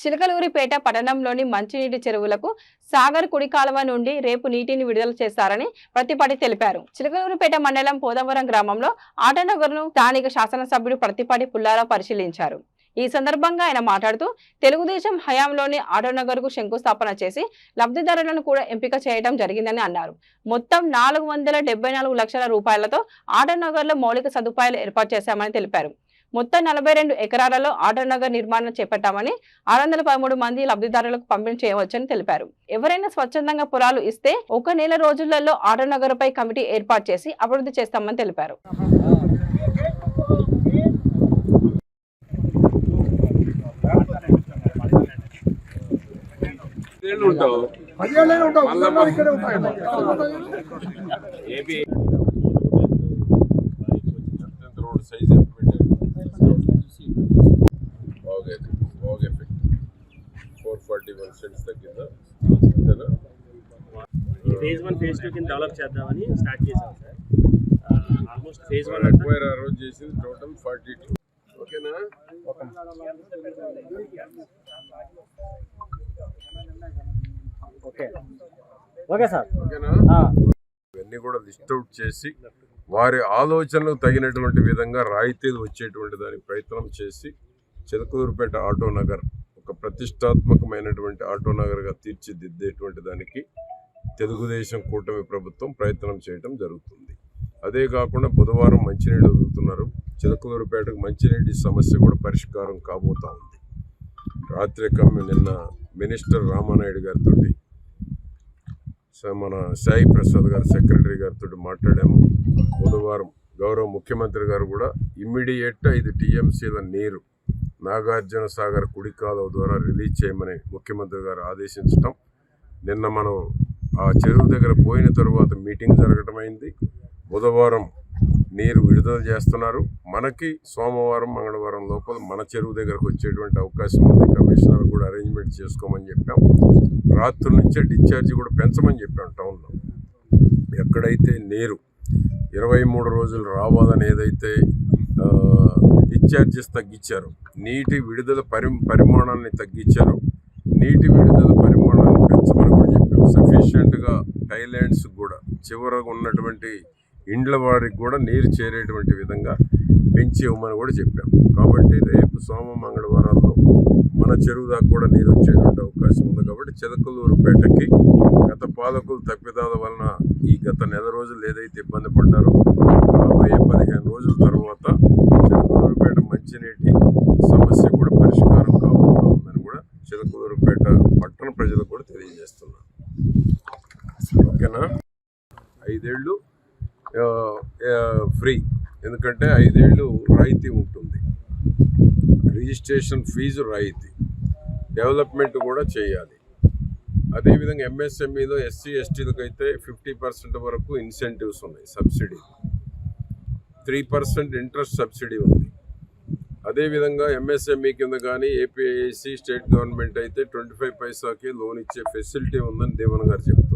చిలకలూరిపేట పట్టణంలోని మంచినీటి చెరువులకు సాగర్ కుడి కాలువ నుండి రేపు నీటిని విడుదల చేస్తారని ప్రతిపాటి తెలిపారు. చిలకలూరిపేట మండలం పోదవరం గ్రామంలో ఆటోనగర్ను స్థానిక శాసనసభ్యుడు ప్రతిపాటి పుల్లారావు పరిశీలించారు. ఈ సందర్భంగా ఆయన మాట్లాడుతూ తెలుగుదేశం హయాంలోని ఆటోనగర్కు శంకుస్థాపన చేసి లబ్ధిదారులను కూడా ఎంపిక చేయడం జరిగిందని అన్నారు. మొత్తం 474 లక్షల రూపాయలతో ఆటోనగర్లో మౌలిక సదుపాయాలు ఏర్పాటు చేశామని తెలిపారు. మొత్తం 42 ఎకరాలలో ఆటోనగర్ నిర్మాణం చేపట్టామని 613 మంది లబ్ధిదారులకు పంపిణీ చేయవచ్చని తెలిపారు. ఎవరైనా స్వచ్ఛందంగా పొలాలు ఇస్తే 1 నెల రోజులలో ఆటోనగర్ పై కమిటీ ఏర్పాటు చేసి అభివృద్ధి చేస్తామని తెలిపారు. phase 1 phase 2 కింద డెవలప్ చేద్దామని స్టార్ట్ చేశాం సార్. ఆల్మోస్ట్ phase 1 ఎక్వైర్ ఆ రోజు చేసింది టోటల్ 42. ఓకేనా? Okay sir. ఓకేనా? ఇవన్నీ కూడా లిస్ట్ అవుట్ చేసి వారి ఆలోచనలకు తగినటువంటి విధంగా రాయితీలు వచ్చేటువంటి దానికి ప్రయత్నం చేసి చిలకలూరిపేట ఆటోనగర్ ఒక ప్రతిష్టాత్మకమైనటువంటి ఆటోనగర్గా తీర్చిదిద్దేటువంటి దానికి తెలుగుదేశం కూటమి ప్రభుత్వం ప్రయత్నం చేయడం జరుగుతుంది. అదే కాకుండా బుధవారం మంచినీళ్ళు వదులుతున్నారు. చిలకలూరిపేటకు మంచినీటి సమస్య కూడా పరిష్కారం కాబోతా ఉంది. రాత్రి నిన్న మినిస్టర్ రామానాయుడు గారితో మన సాయి ప్రసాద్ గారు సెక్రటరీ గారితో మాట్లాడాము. బుధవారం గౌరవ ముఖ్యమంత్రి గారు కూడా ఇమ్మీడియట్గా 5 టీఎంసీల నీరు నాగార్జున సాగర్ కుడి కాలువ ద్వారా రిలీజ్ చేయమని ముఖ్యమంత్రి గారు ఆదేశించడం. నిన్న మనం ఆ చెరువు దగ్గర పోయిన తర్వాత మీటింగ్ జరగడం అయింది. బుధవారం నీరు విడుదల చేస్తున్నారు. మనకి సోమవారం మంగళవారం లోపల మన చెరువు దగ్గరకు వచ్చేటువంటి అవకాశం ఉంది. కమిషనర్ కూడా అరేంజ్మెంట్ చేసుకోమని చెప్పాం. రాత్రి నుంచే డిశ్చార్జ్ కూడా పెంచమని చెప్పాం. టౌన్లో ఎక్కడైతే నీరు 23 రోజులు రావాలని ఏదైతే డిశ్చార్జెస్ తగ్గించారో, నీటి విడుదల పరిమాణాన్ని తగ్గించారో, నీటి విడుదల పరిమాణాన్ని పెంచమని కూడా చెప్పాం. సఫిషియెంట్గా టైలాండ్స్ కూడా చివరగా ఉన్నటువంటి ఇండ్ల వారికి కూడా నీరు చేరేటువంటి విధంగా పెంచి ఇవ్వమని కూడా చెప్పాం. కాబట్టి రేపు సోమ మంగళవారాల్లో మన చెరువు దాకా కూడా నీరు వచ్చేటువంటి అవకాశం ఉంది. కాబట్టి చిలకలూరుపేటకి గత పాలకులు తప్పిదాల వలన ఈ గత నెల రోజులు ఏదైతే ఇబ్బంది పడ్డారో 15 రోజుల తర్వాత చిలకలూరుపేట మంచినీటి సమస్య కూడా పరిష్కారం కాబోతా ఉందని కూడా చిలకలూరుపేట పట్టణ ప్రజలకు కూడా తెలియజేస్తున్నాను. ఓకేనా? 5 ఏళ్ళు ఫ్రీ, ఎందుకంటే 5 ఏళ్ళు రాయితీ ఉంటుంది. రిజిస్ట్రేషన్ ఫీజు రాయితీ, డెవలప్మెంట్ కూడా చేయాలి. అదేవిధంగా ఎంఎస్ఎంఈలో ఎస్సీ ఎస్టీలకు అయితే 50% వరకు ఇన్సెంటివ్స్ ఉన్నాయి. సబ్సిడీ 3% ఇంట్రెస్ట్ సబ్సిడీ ఉంది. అదేవిధంగా ఎంఎస్ఎంఈ కింద కానీ ఏపీఐసి స్టేట్ గవర్నమెంట్ అయితే 25 పైసాకి లోన్ ఇచ్చే ఫెసిలిటీ ఉందని దేవన్ గారు చెప్తున్నారు.